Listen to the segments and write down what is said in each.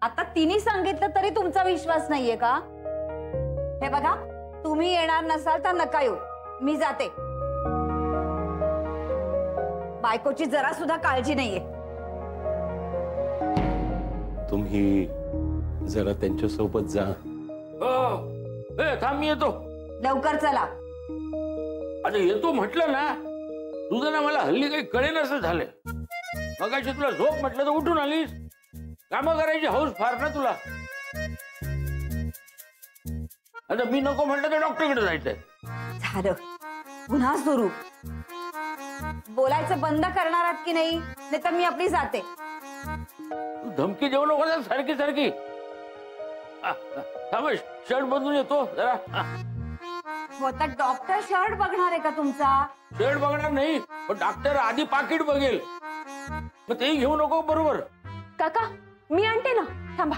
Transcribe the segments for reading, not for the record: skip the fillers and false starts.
आता तिने सांगितलं तरी तुमचा विश्वास नाहीये का? हे बघा, तुम्ही येणार नसाल तर नका येऊ, मी जाते. बायकोची जरा सुद्धा काळजी नाहीये. तुम्ही जरा त्यांच्या सोबत जा. थांब, मी येतो. लवकर चला. आता येतो म्हटलं ना, तुझं ना मला हल्ली काही कळेनासं झालंय. मगाशी तुला झोप म्हटलं तर उठून आलीस. कामं करायची हौस फार ना तुला. आता मी नको म्हटलं तर डॉक्टरकडे जायचंय. झालं, पुन्हा सुरू. बोलायचं बंद करणार आहात की नाही? नाही तर मी आपली जाते. तू धमकी देऊ नको ना सारखी सारखी. थांब, शर्ट बदलून येतो जरा. स्वतः डॉक्टर शर्ट बघणार आहे का तुमचा? शर्ट बघणार नाही, पण डॉक्टर आधी पाकिट बघेल. मग तेही घेऊ नको. बरोबर काका, मी आणते ना, थांबा.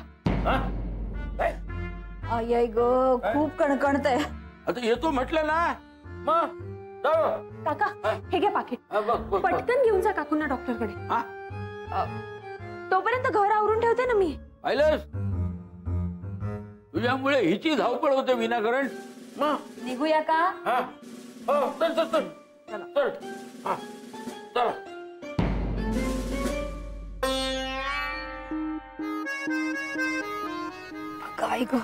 अय ग, खूप कणकणतय. आता येतो म्हटलं ना, मग काका हे घ्या पाकिट. पटकन घेऊन जा काकूंना डॉक्टरकडे. तोपर्यंत घर आवरून ठेवते ना मी. पाहिलंस, तुझ्यामुळे हिची धावपळ होते विनाकारण. निघूया का? चल चल चल चल. चला. काय ग?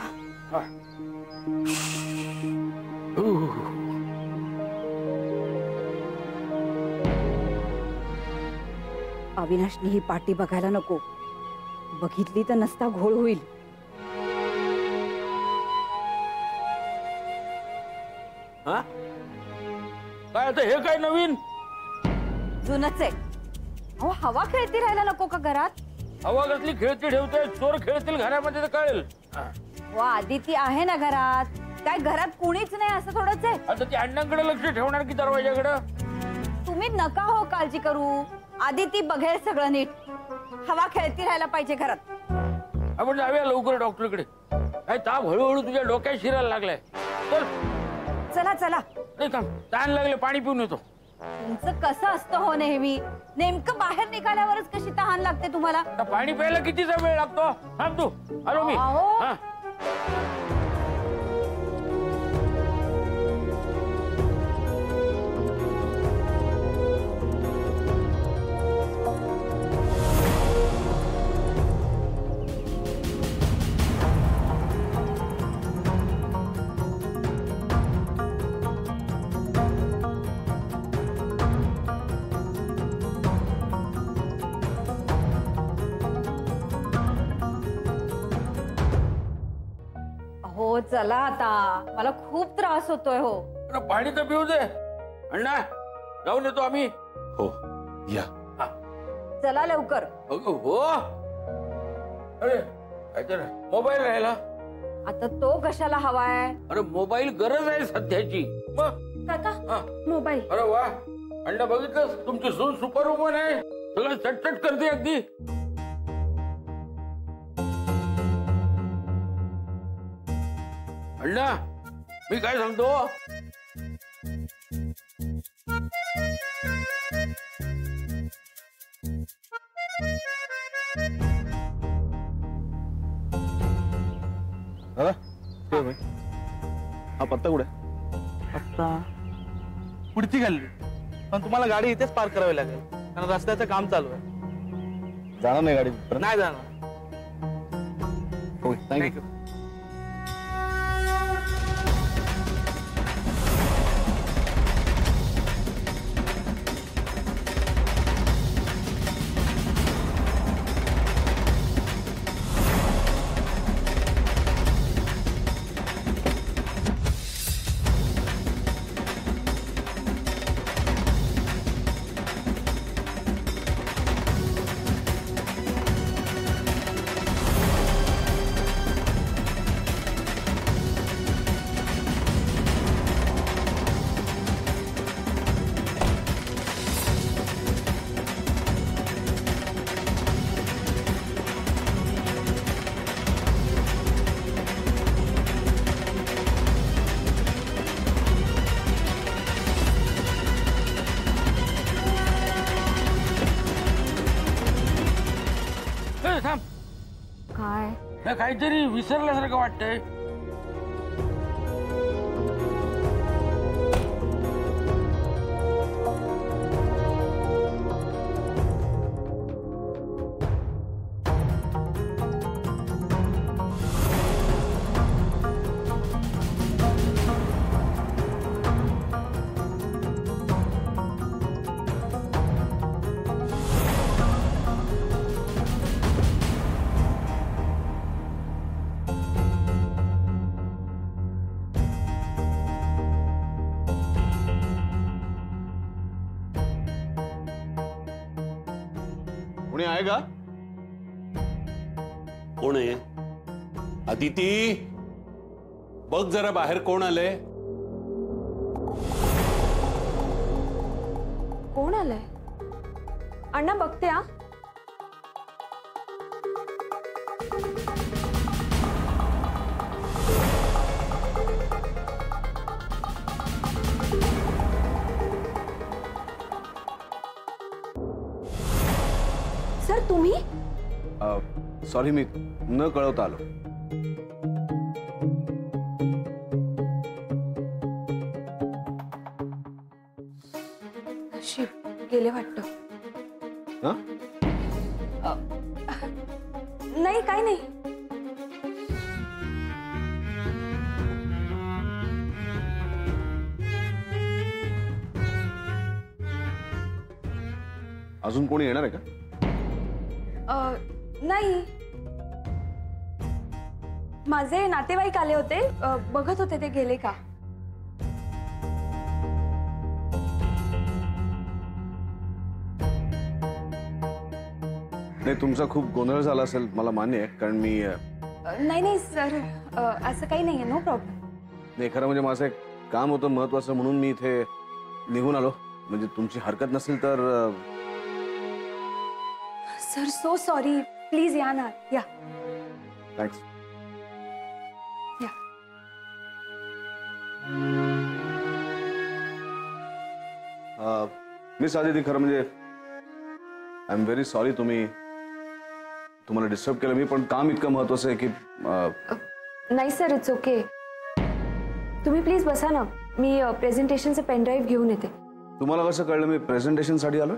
अविनाशनी ही पाटी बघायला नको. बघितली तर नसता घोळ होईल. काय आता हे काय नवीन? जुनच आहे. अहो, हवा खेळती राहायला नको का घरात? हवा कसली खेळती ठेवते? चोर खेळतील घरामध्ये तर कळेल. व आदिती आहे ना घरात. काय घरात कुणीच नाही असं थोडंच आहे? आता ती अण्णांकडे लक्ष ठेवणार की दरवाजाकडे? तुम्ही नका हो काळजी करू. आदिती बघेल सगळं नीट. हवा खेळती राहायला पाहिजे घरात. आपण जाऊया लवकर डॉक्टरकडे. काय ताप हळूहळू तुझ्या डोक्यात शिरायला लागलाय. चल. चला चला. नाही थांब, तहान लागले, पाणी पिऊन येतो. तुमचं कसं असतं हो नेहमी. नेमकं बाहेर निघाल्यावरच कशी तहान लागते तुम्हाला? पाणी प्यायला कितीचा वेळ लागतो? थांब तू, आलो मी. हो चला आता, मला खूप त्रास होतोय. हो पाणी तर पिऊ दे. अण्णा, जाऊन येतो आम्ही. हो या. चला लवकर. हो. अरे काहीतरी मोबाईल राहिला. आता तो कशाला हवाय? अरे मोबाईल गरज आहे सध्याची. काका मोबाईल. अरे वा, अण्णा बघितलं, तुमची सून सुपर वुमन आहे. सगळं चटचट करते अगदी. अण्णा, मी काय सांगतो, हा पत्ता कुठे? पत्ता पुढची गल्ली. पण तुम्हाला गाडी इथेच पार्क करावी लागेल, कारण रस्त्याचं काम चालू आहे. जाणार नाही गाडी? नाही जाणार. Okay, thank you. हे काहीतरी विसरल्यासारखं वाटतंय. कोणी आहे का? कोण आहे? अदिती, बघ जरा बाहेर कोण आलंय. कोण आलंय? अण्णा बघते. हा सर तुम्ही? सॉरी, मी न कळवता आलो. नशीब गेले वाटतं. हं? नाही काय नाही. अजून कोणी येणार आहे का? नाही, माझे नातेवाईक आले होते, बघत होते ते गेले का. नाही, तुमचा खूप गोंधळ झाला असेल, मला मान्य आहे, कारण मी नाही नाही सर, असं काही नाहीये. No problem. नाही, खरं म्हणजे माझं एक काम होतं महत्वाचं, म्हणून मी इथे निघून आलो. म्हणजे तुमची हरकत नसेल तर. Sir so sorry. प्लीज या ना. या. थँक्स. या. मिस आदिती, खरं म्हणजे आय एम व्हेरी सॉरी तुम्हाला डिस्टर्ब केलं मी, पण काम इतकं महत्वाचं आहे की. नाही सर, इट्स ओके. तुम्ही प्लीज बसा ना, मी प्रेझेंटेशनचं पेनड्राईव्ह घेऊन येते. तुम्हाला कसं कळलं मी प्रेझेंटेशनसाठी आलोय?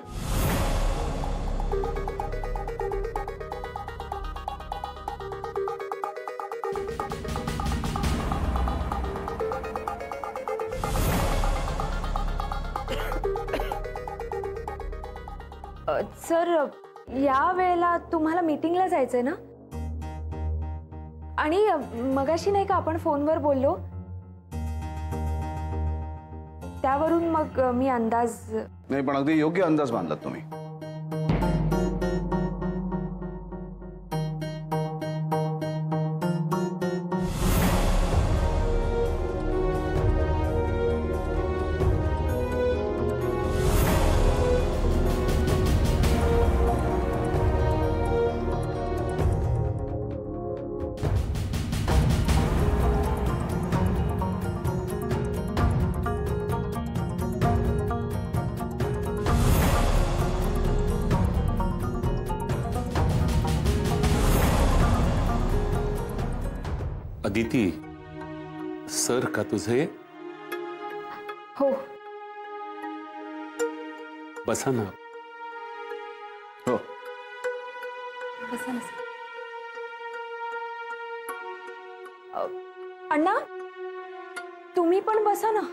सर, या वेळेला तुम्हाला मीटिंगला जायचंय ना? आणि मगाशी नाही का आपण फोनवर बोललो, त्यावरून मग मी अंदाज. नाही, पण अगदी योग्य अंदाज बांधलात तुम्ही. अदिती, सर का तुझे? हो. बसा ना. हो. बसा ना सर. अण्णा, तुम्ही पण बसा ना.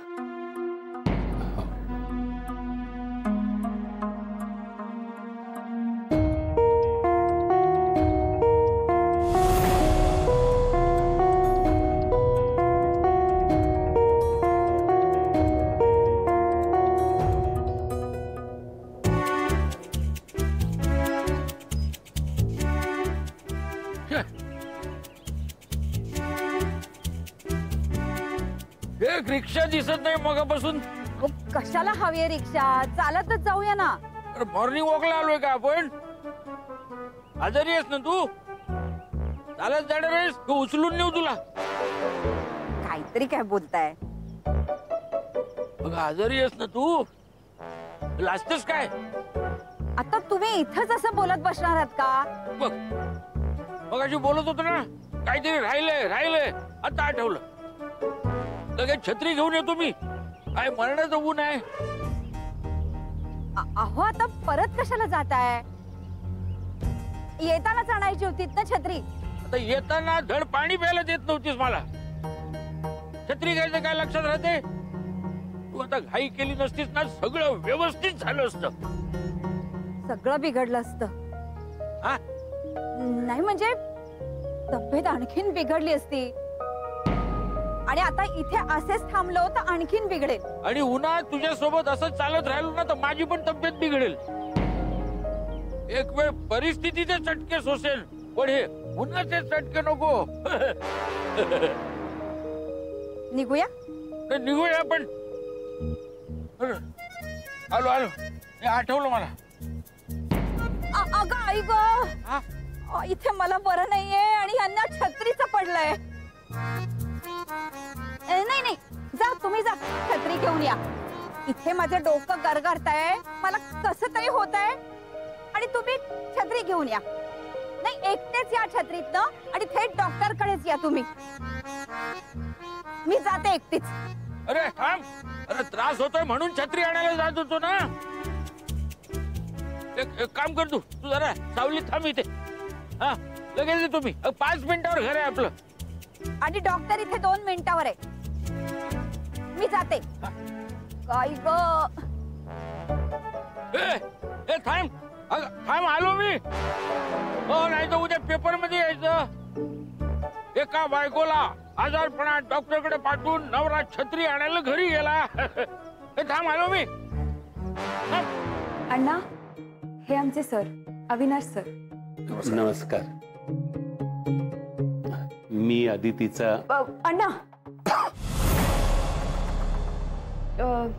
एक रिक्षा दिसत नाही मगापासून. कशाला हवी आहे रिक्षा? चालतच जाऊया ना. मॉर्निंग वॉकला आलोय का आपण? आजारी आहेस ना तू? चालत जाणार आहेस? उचलून नेऊ तुला? काहीतरी काय बोलताय? बघ, आजारी आहेस ना तू? लाजतेस काय? आता तुम्ही इथंच असं बोलत बसणार आहात का? बघ, मगाशी बोलत होतो ना काहीतरी राहिले आता आठवलं. लगेच छत्री घेऊन येतो मी. काय मरणाचं ऊन आहे. अहो आता परत कशाला जाताय? येतानाच आणायची होती ना छत्री. आता येताना धड पाणी प्यायला देत नव्हतीस मला. छत्री घ्यायचं काय लक्षात राहते. तू आता घाई केली नसतीस ना सगळं व्यवस्थित झालं असतं. सगळं बिघडलं असतं. हा? नाही म्हणजे तब्येत आणखीन बिघडली असती. आणि आता इथे असेच थांबलो तर आणखीन बिघडेल. आणि उन्हात तुझ्या सोबत असं चालत राहिलो ना तर माझी पण तब्येत बिघडेल. एक वेळ परिस्थितीचे चटके सोसेल पण हे उन्हाचे चटके नको. निघूया. निघूया पण. आलो हे आठवलं मला. अगं आई ग, इथे मला बरं नाहीये आणि यांना छत्रीचं पडलंय. नाही जा तुम्ही जा छत्री घेऊन या. इथे माझं डोकं गरगरतंय, मला कसं तरी होत आहे. आणि तुम्ही छत्री घेऊन या. नाही एकटेच या छत्रीतनं आणि थेट डॉक्टर कडेच या तुम्ही. मी जाते एकटीच. अरे थांब. अरे त्रास होतोय म्हणून छत्री आणायला जात होतो ना. एक काम कर तू जरा सावलीत थांब इथे. हा लगेच येतो मी. 5 मिनिटावर घर आहे आपलं. आणि डॉक्टर इथे 2 मिनिटावर आहे. मी जाते. काय ग. थांब आलो मी. हो नाही तर उद्या पेपर मध्ये यायचं. एका बायकोला आजारपणात डॉक्टरकडे पाठवून नवरा छत्री आणायला घरी गेला. थांब आलो मी. अण्णा हे आमचे सर अविनाश सर. नमस्कार. मी अदितीचा. अण्णा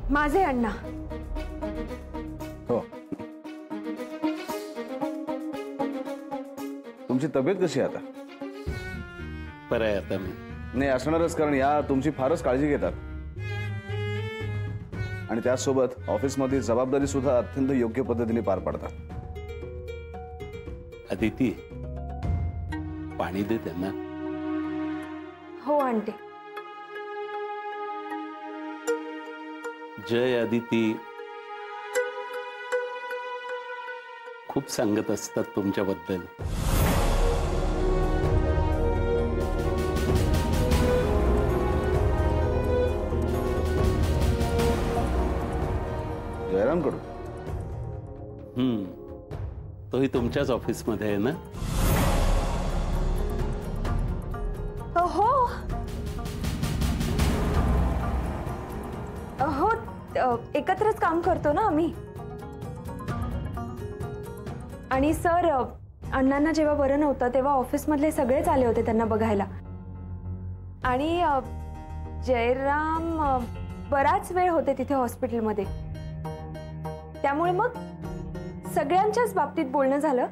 माझे अण्णा. हो. तुमची तब्येत कशी आहे आता? बरं आहे आता मी. नाही असणारच, कारण या तुमची फारच काळजी घेतात आणि त्यासोबत ऑफिसमधील जबाबदारी सुद्धा अत्यंत योग्य पद्धतीने पार पाडतात. अदिती पाणी दे त्यांना. हो आंटी. जय अदिती खूप सांगत असतात तुमच्याबद्दल. जयराम कडून? तोही तुमच्याच ऑफिस मध्ये आहे ना? हो हो एकत्रच काम करतो ना आम्ही. आणि सर अण्णांना जेव्हा बरं नव्हतं तेव्हा ऑफिस मधले सगळेच आले होते त्यांना बघायला. आणि जयराम बराच वेळ होते तिथे हॉस्पिटलमध्ये. त्यामुळे मग सगळ्यांच्याच बाबतीत बोलणं झालं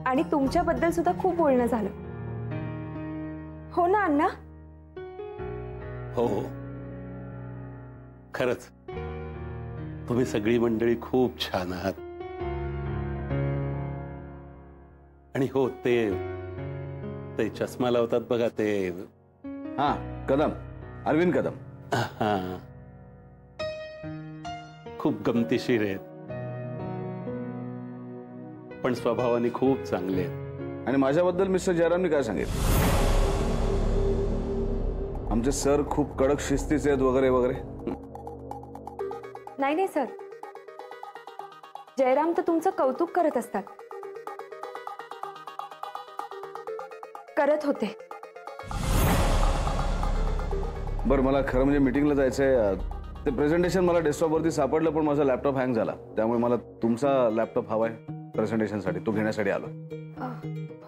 आणि तुमच्याबद्दल सुद्धा खूप बोलणं झालं. हो ना अण्णा? हो खरंच तुम्ही सगळी मंडळी खूप छान आहात. आणि हो ते चष्मा लावतात बघा ते. हा कदम, अरविंद कदम. हा खूप गमतीशीर आहेत पण स्वभावाने खूप चांगले आहेत. आणि माझ्याबद्दल मिस्टर जयरामने काय सांगितलं? आमचे सर खूप कडक शिस्तीचे आहेत वगैरे वगैरे. नाही सर, जयराम तर तुमचं कौतुक करत असतात. करत होते. बरं मला खरं म्हणजे मीटिंगला जायचंय. ते प्रेझेंटेशन मला डेस्कटॉपवरती सापडलं पण माझा लॅपटॉप हँग झाला. त्यामुळे मला तुमचा लॅपटॉप हवाय प्रेझेंटेशनसाठी. तो घेण्यासाठी आलो.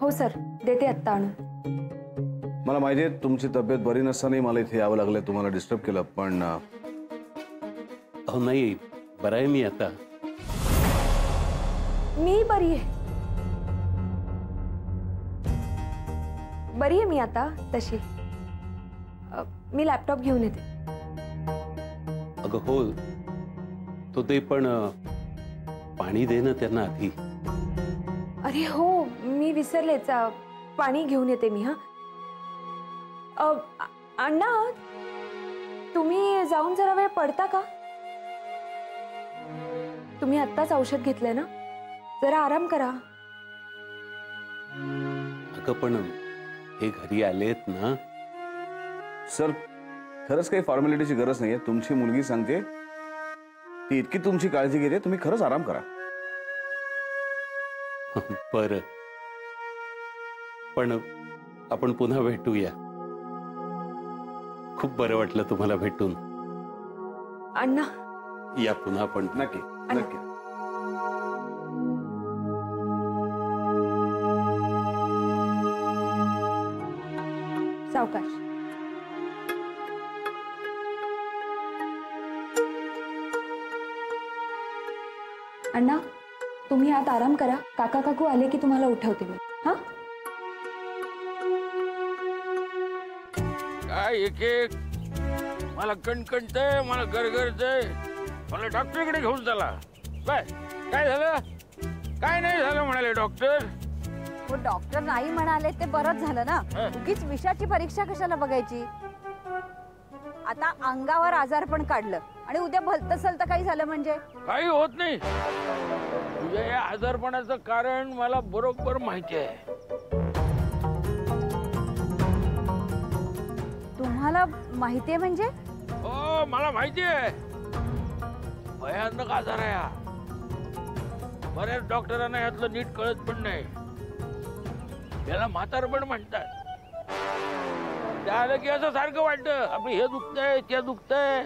हो सर देते आत्ता आणून. मला माहिती आहे तुमची तब्येत बरी नसतानाही मला इथे यावं लागलं, तुम्हाला डिस्टर्ब केलं. पण हो नाही बरं आहे मी आता. मी बरी आहे. बरी आहे मी आता तशी. मी लॅपटॉप घेऊन येते. अगं हो तो ते पण पाणी दे ना त्यांना आधी. अरे हो मी मी विसरलेच. पाणी घेऊन येते मी. हा अण्णा, तुम्ही जाऊन जरा वेळ पडता का? तुम्ही आत्ताच औषध घेतलंय ना, जरा आराम करा. अगं पण हे घरी आलेत ना. सर खरंच काही फॉर्मॅलिटीची गरज नाहीये. तुमची मुलगी सांगते, ती इतकी तुमची काळजी घेते, तुम्ही खरंच आराम करा. बरं, पण आपण पुन्हा भेटूया. खूप बरं वाटलं तुम्हाला भेटून. अण्णा या पुन्हा आपण. नक्की नक्की. सावकाश. अण्णा, तुम्ही आत आराम करा. काका काकू आले की तुम्हाला उठवते मी. हा काय एक एक मला कणकणतंय, मला गरगरतंय, मला डॉक्टरकडे घेऊन चला. बाय, काय झालं? काय नाही झालं म्हणाले डॉक्टर. हो, डॉक्टर नाही म्हणाले ते बरंच झालं ना. हं. उगीच विषाची परीक्षा कशाला बघायची. आता अंगावर आजार पण काढलं आणि उद्या भलतं सलतं काही झालं म्हणजे. काही होत नाही. तुझ्या या आजारपणाचं कारण मला बरोबर माहिती आहे. तुम्हाला माहितीये म्हणजे? हो, मला माहिती आहे. भयानक आजार आहे हा. बऱ्याच डॉक्टरांना यातलं नीट कळत पण नाही. याला म्हातारपण म्हणतात. त्याला की असं सारखं वाटतं आपलं हे दुखतंय ते दुखतंय.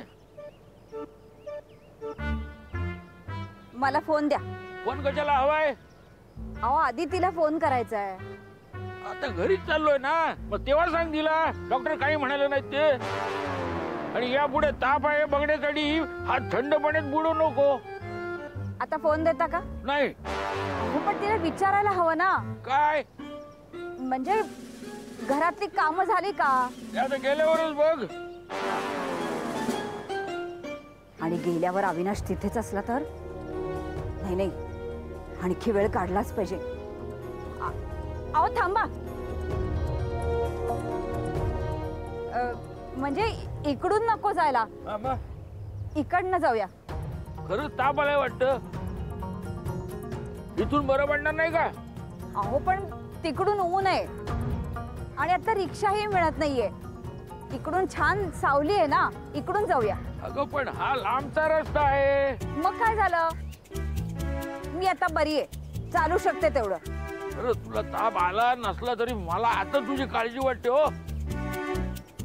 मला फोन द्या. फोन कशाला हवाय? अहो, आधी तिला फोन करायचा आहे. आता घरीच चाललोय ना, मग तेव्हा सांग तिला. डॉक्टर काही म्हणाले नाहीत ते. आणि यापुढे ताप आहे बघण्यासाठी हात थंड पाण्यात बुडू नको. आता फोन देता का? नाही. अहो, पण तिला विचारायला हवं ना. काय? म्हणजे घरातली कामं झाली का? ते आता गेल्यावरच बघ. आणि गेल्यावर अविनाश तिथेच असला तर? नाही नाही, आणखी वेळ काढलाच पाहिजे. अहो थांबा. म्हणजे इकडून नको जायला, हा, मग इकडनं जाऊया. खरंच ताप आलाय वाटतं. इथून बरं पडणार नाही का? अहो पण तिकडून ऊन आहे आणि आता रिक्षाही मिळत नाहीये. इकडून छान सावली आहे ना, इकडून जाऊया. अगं पण हा लांबचा रस्ता आहे. मग काय झालं, मी आता बरी आहे, चालू शकते तेवढं. अरे तुला ताप आला नसला तरी मला आता तुझी काळजी वाटते. हो,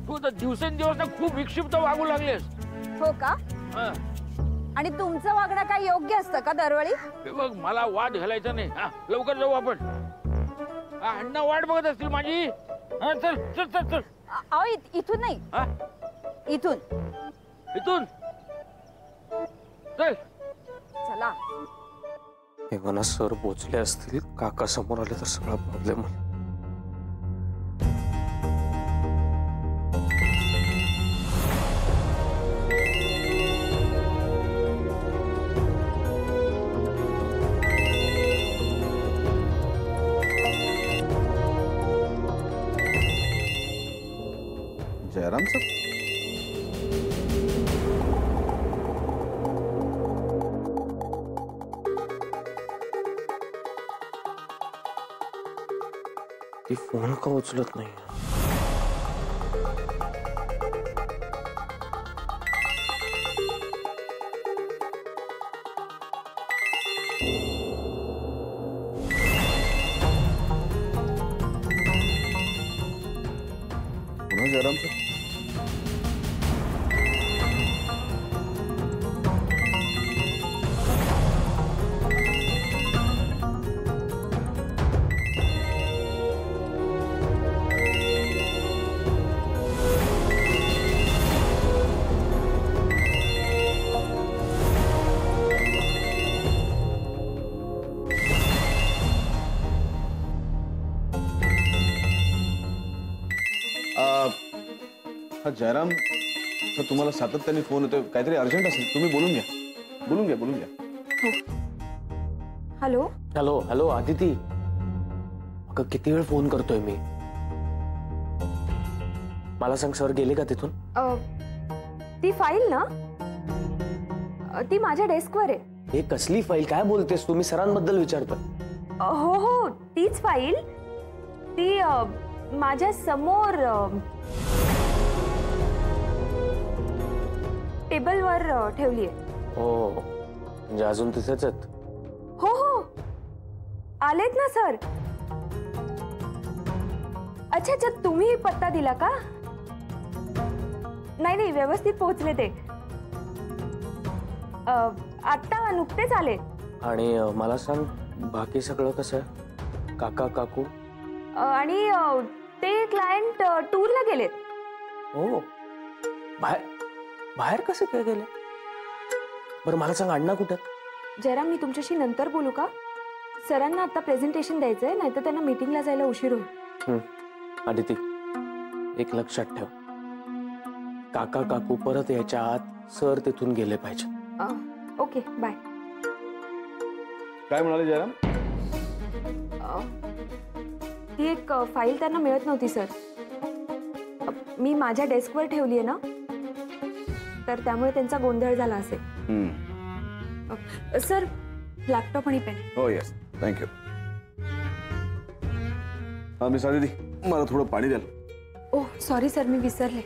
तू तर दिवसेंदिवस ना खूप विक्षिप्त वागू लागलेस. हो का? हा. आणि तुमचं वागणं काय योग्य असतं का दरवेळी? हे बघ, मला वाद घालायचा नाही. हा, लवकर जाऊ आपण. हा, अण्णा वाट बघत असतील माझी. हा, चल चल चल चल. अहो इथून नाही, हा, इथून. इथून चल. चला. एव्हाना सर पोचले असतील, काका समोर आले तर सगळा प्रॉब्लेम. जयराम सर, ती फोन का उचलत नाही? पुन्हा जयराम सर. हा जयराम सर, तुम्हाला सातत्याने फोन येतोय, काहीतरी अर्जंट असेल. तुम्ही बोलून घ्या, बोलून घ्या, बोलून घ्या. हॅलो. Hello hello Aditi. अगं किती वेळ फोन करतोय मी. मला सांग सर गेले का तिथून? ती फाईल ना ती माझ्या डेस्कवर आहे. हे कसली फाईल? काय बोलतेस तू? मी सरांबद्दल विचारतोय. हो हो तीच फाईल. ती माझ्या समोर टेबलवर ठेवली आहे. हो म्हणजे अजून तिथेच आहेत? हो हो आलेत ना सर. अच्छा अच्छा तुम्ही पत्ता दिला का? नाही नाही व्यवस्थित पोहोचले ते. आता नुकतेच आले. आणि मला सांग बाकी सगळं कसं आहे? काका काकू? आणि ते क्लायंट टूरला गेलेत. हो बाहेर बाहेर कसे काय गेले? बरं मला सांग अण्णा कुठे? जरा मी तुमच्याशी नंतर बोलू का? सरांना आता प्रेझेंटेशन द्यायचंय नाही तर त्यांना मीटिंगला जायला उशीर होईल. आदिती एक लक्षात ठेव, काका काकू परत यायच्या आत सर तिथून गेले पाहिजे. Okay bye. काय म्हणाले जयराम? ती एक फाईल त्यांना मिळत नव्हती सर. मी माझ्या डेस्कवर ठेवली आहे ना तर त्यामुळे त्यांचा गोंधळ झाला असेल. सर लॅपटॉप आणि पेन. हो येस थँक्यू. मिस आदिती मला थोडं पाणी द्याल? ओह सॉरी सर मी विसरले.